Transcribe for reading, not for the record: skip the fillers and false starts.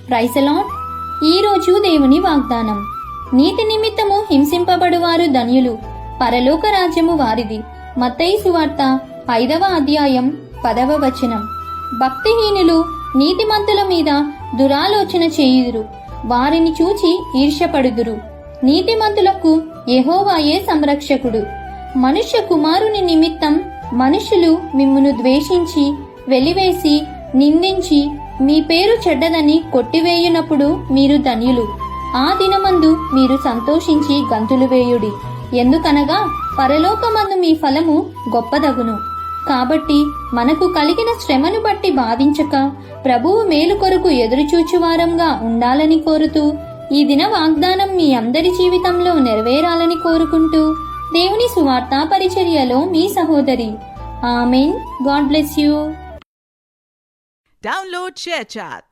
Praise the lord. ఈరోజు దేవుని వాగ్దానం. నీతి నిమిత్తము హింసింపబడువారు ధన్యులు, పరలోక రాజ్యము వారిది. మత్తయి సువార్త 5వ అధ్యాయం 10వ వచనం. భక్తిహీనులు నీతిమంతుల మీద దురాలోచన చేయుదురు, వారిని చూచి ఈర్ష్యపడుదురు. నీతిమంతులకు యెహోవాయే సంరక్షకుడు. మనుష్య కుమారుని నిమిత్తం మనుషులు మిమ్మును ద్వేషించి వెలివేసి నిందించి మీ పేరు చెడ్డదని కొట్టివేయునప్పుడు మీరు ధన్యులు. ఆ దినమందు మీరు సంతోషించి గంతులు వేయుడి, ఎందుకనగా పరలోకమందు మీ ఫలము గొప్పదగును. కాబట్టి మనకు కలిగిన శ్రమను బట్టి బాధించక ప్రభువు మేలు కొరకు ఎదురుచూచువారంగా ఉండాలని కోరుతూ ఈ దిన వాగ్దానం మీ అందరి జీవితంలో నెరవేరాలని కోరుకుంటూ దేవుని సువార్త పరిచర్యలో మీ సహోదరి. Amen. God bless you. Download ShareChat.